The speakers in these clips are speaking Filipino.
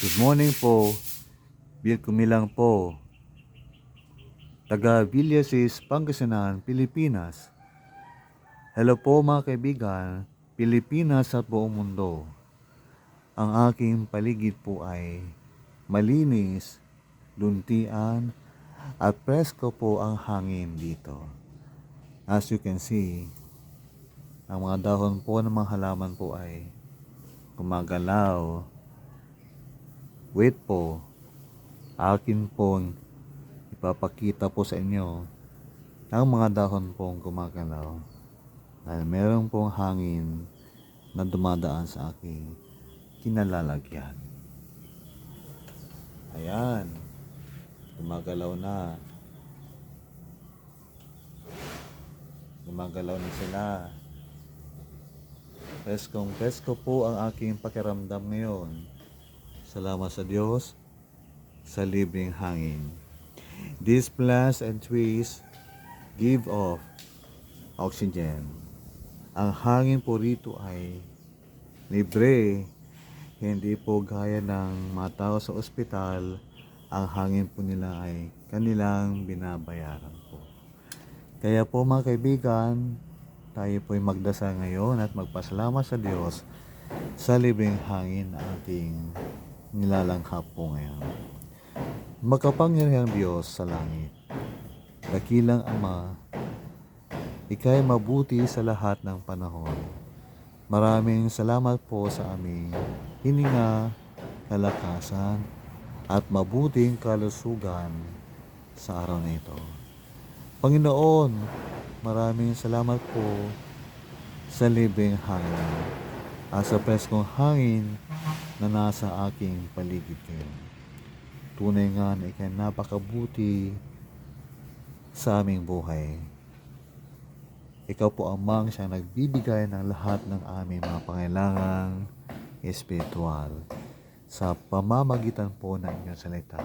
Good morning po. Bill Kumilang po. Taga Villasis, Pangasinan, Pilipinas. Hello po mga kaibigan, Pilipinas at buong mundo. Ang aking paligid po ay malinis, luntian, at presko po ang hangin dito. As you can see, ang mga dahon po ng mga halaman po ay gumagalaw. Wait po, akin pong ipapakita po sa inyo ang mga dahon pong gumagalaw dahil meron pong hangin na dumadaan sa aking kinalalagyan. Ayan, gumagalaw na. Gumagalaw na sila. Peskong pesko po ang aking pakiramdam ngayon. Salamat sa Diyos sa libreng hangin. These plants and trees give off oxygen. Ang hangin po rito ay libre. Hindi po gaya ng mga tao sa ospital. Ang hangin po nila ay kanilang binabayaran po. Kaya po mga kaibigan, tayo po ay magdasal ngayon at magpasalamat sa Diyos sa libreng hangin na ating nilalanghap po ngayon. Makapangyarihang Diyos sa langit, dakilang Ama, Ika'y mabuti sa lahat ng panahon. Maraming salamat po sa aming hininga, kalakasan, at mabuting kalusugan sa araw na ito. Panginoon, maraming salamat po sa libreng hangin at sa preskong hangin na nasa aking paligid ngayon. Tunay nga na Ika'y napakabuti sa aming buhay. Ikaw po amang siyang nagbibigay ng lahat ng aming mga pangailangang espiritual sa pamamagitan po ng inyong salita.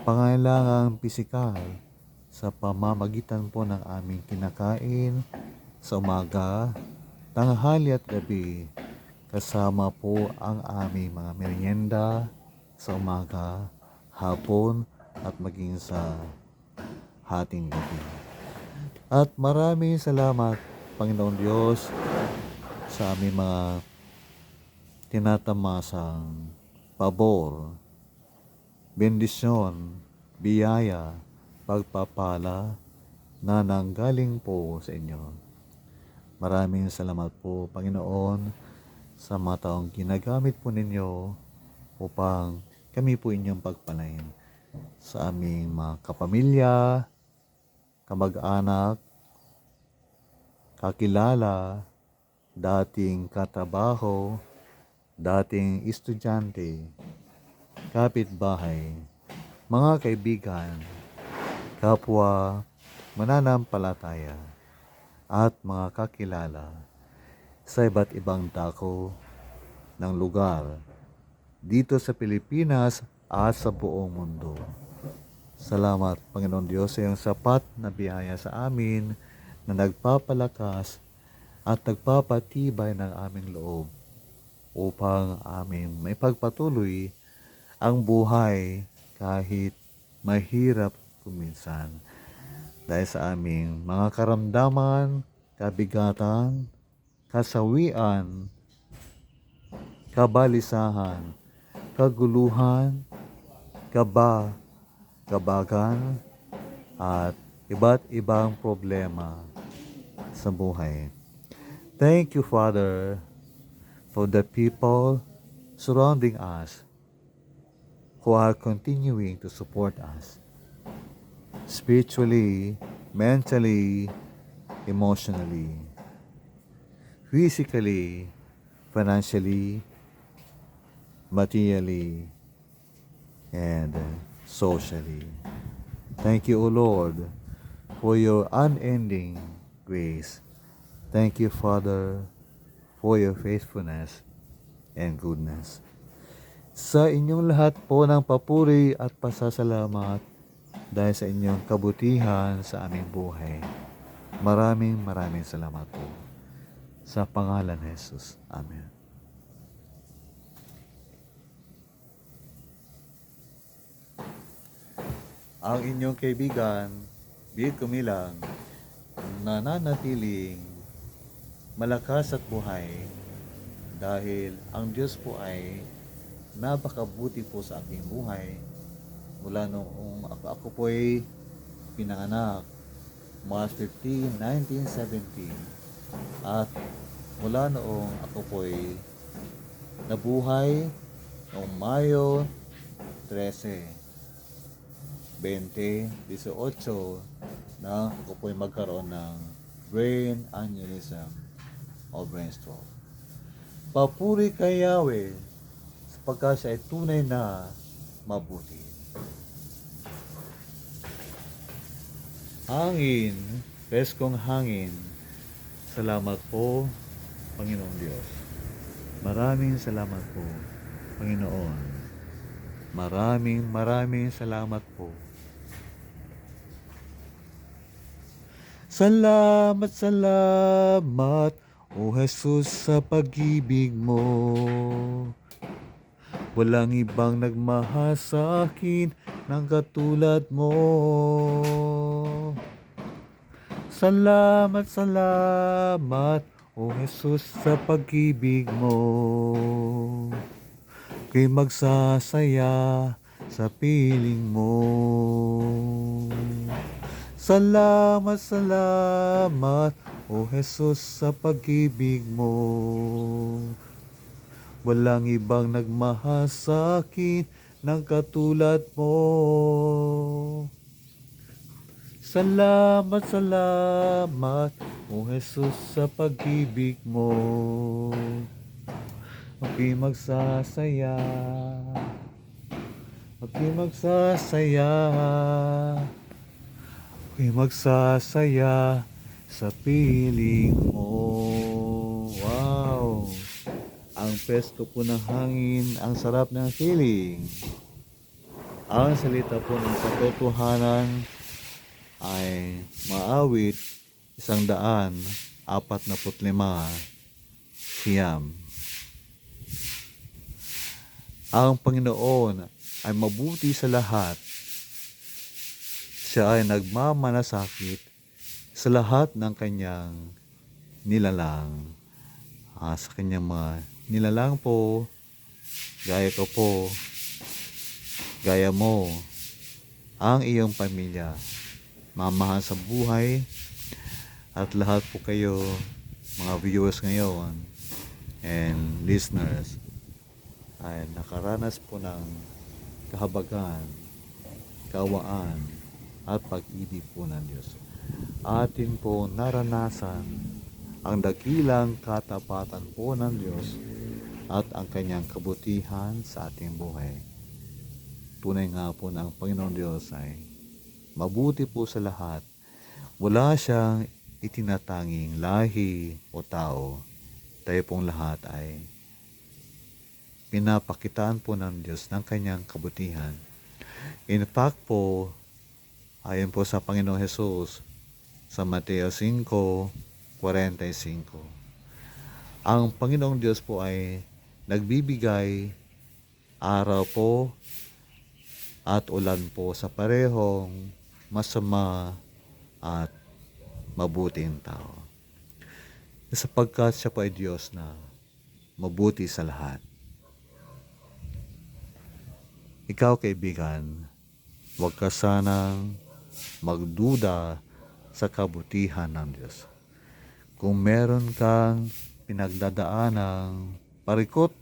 Pangailangang pisikal sa pamamagitan po ng aming kinakain sa umaga, tanghali at gabi, kasama po ang aming mga merienda sa umaga, hapon at maging sa hating gabi. At maraming salamat, Panginoon Diyos, sa aming mga tinatamasang pabor, bendisyon, biyaya, pagpapala na nanggaling po sa inyo. Maraming salamat po, Panginoon, sa mga taong ginagamit po ninyo upang kami po inyong pagpalain sa aming mga kapamilya, kamag-anak, kakilala, dating katrabaho, dating estudyante, kapitbahay, mga kaibigan, kapwa, mananampalataya, at mga kakilala sa iba't ibang dako ng lugar dito sa Pilipinas at sa buong mundo. Salamat, Panginoon Diyos, sa iyong sapat na biyaya sa amin na nagpapalakas at nagpapatibay ng aming loob upang amin may pagpatuloy ang buhay kahit mahirap kuminsan. Dahil sa aming mga karamdaman, kabigatan, kasawian, kabalisahan, kaguluhan, kabagan, at iba't ibang problema sa buhay. Thank you, Father, for the people surrounding us who are continuing to support us spiritually, mentally, emotionally, physically, financially, materially, and socially. Thank you, O Lord, for your unending grace. Thank you, Father, for your faithfulness and goodness. Sa inyong lahat po ng papuri at pasasalamat dahil sa inyong kabutihan sa aming buhay. Maraming salamat po. Sa pangalan ni Jesus. Amen. ang inyong kaibigan, Big Kumilang, nananatiling malakas at buhay dahil ang Diyos po ay napakabuti po sa aking buhay mula noong ako po ay pinanganak March 15, 1970 at mula noong ako po ay nabuhay noong Mayo 13, 2018 na ako po ay magkaroon ng brain aneurysm o brain stroke. Papuri kay Yahweh sapagkat siya ay tunay na mabuti. Hangin, preskong hangin. Salamat po, Panginoong Diyos. Maraming salamat po, Panginoon. Maraming salamat po. Salamat, O Jesus, sa pag-ibig mo. Walang ibang nagmahal sa akin ng katulad mo. Salamat, O Jesus, sa pag-ibig mo. Kay magsasaya sa piling mo. Salamat, O Jesus, sa pag-ibig mo. Walang ibang nagmahal sa akin ng katulad mo. Salamat, O Jesus, sa pag-ibig mo. Ako'y magsasaya. Ako'y magsasaya. Ako'y magsasaya sa piling mo. Wow! Ang presko po ng hangin, ang sarap ng feeling. Ang salita po ng katotohanan ay maawit 145 siyam. Ang Panginoon ay mabuti sa lahat. Siya ay nagmamalasakit sa lahat ng kanyang nilalang. Sa kanyang mga nilalang po, gaya ko po, gaya mo, ang iyong pamilya, mamahal sa buhay, at lahat po kayo, mga viewers ngayon, and listeners, ay nakaranas po ng kahabagan, kawaan, at pag-ibig po ng Diyos. Atin po naranasan ang dakilang katapatan po ng Diyos at ang kanyang kabutihan sa ating buhay. Tunay nga po na ang Panginoon Diyos ay mabuti po sa lahat. Wala siyang itinatanging lahi o tao. Tayo pong lahat ay pinapakitaan po ng Diyos ng kanyang kabutihan. In fact po, ayon po sa Panginoong Jesus sa Mateo 5:45, ang Panginoong Diyos po ay nagbibigay araw po at ulan po sa parehong masama at mabuting tao. Sapagkat siya po ay Diyos na mabuti sa lahat. Ikaw, kaibigan, huwag ka sanang magduda sa kabutihan ng Diyos. Kung meron kang pinagdadaanang parikot,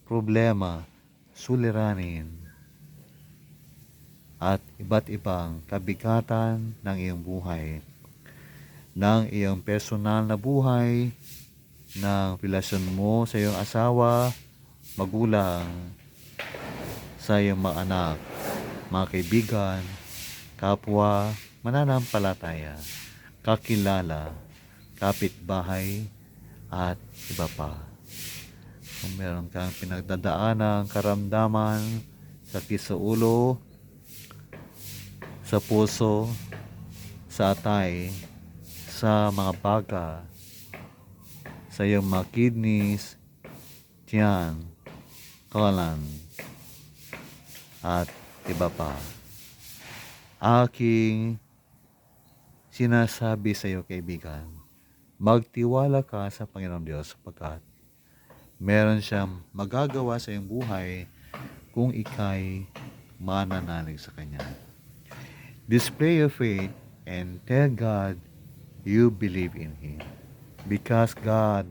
problema, suliranin, at iba't ibang kabigatan ng iyong buhay, ng iyong personal na buhay, ng relasyon mo sa iyong asawa, magulang, sa iyong mga anak, mga kaibigan, kapwa, mananampalataya, kakilala, kapitbahay, at iba pa. Kung meron kang pinagdadaanang karamdaman, sakit sa ulo, sa puso, sa atay, sa mga baga, sa iyong mga kidneys, tiyan, kalan, at iba pa. Aking sinasabi sa iyo, kaibigan, magtiwala ka sa Panginoong Diyos sapagkat meron siyang magagawa sa iyong buhay kung ika'y mananalig sa Kanya. Display your faith and tell God you believe in Him because God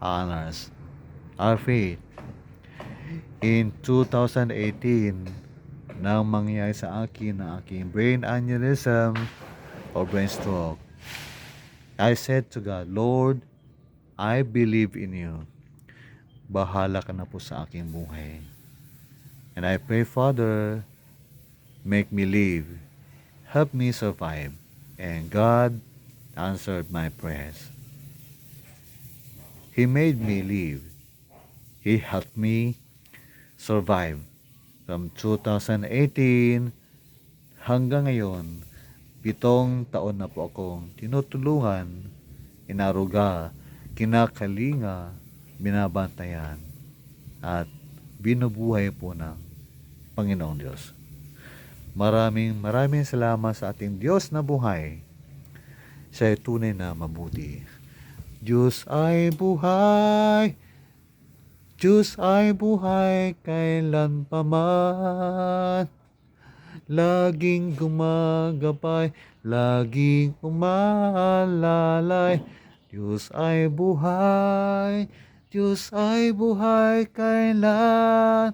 honors our faith. In 2018, nang mangyari sa akin na aking brain aneurysm or brain stroke, I said to God, Lord, I believe in you. Bahala ka na po sa aking buhay. And I pray, Father, make me live. Help me survive. And God answered my prayers. He made me live. He helped me survive from 2018 hanggang ngayon. 7 taon na po akong tinutulungan, inaruga, kinakalinga, binabantayan, at binubuhay po ng Panginoong Diyos. Maraming salamat sa ating Diyos na buhay. Siya ay tunay na mabuti. Diyos ay buhay. Diyos ay buhay kailanpaman. Laging gumagabay, laging umalalay. Diyos ay buhay. Diyos ay buhay kailanpaman.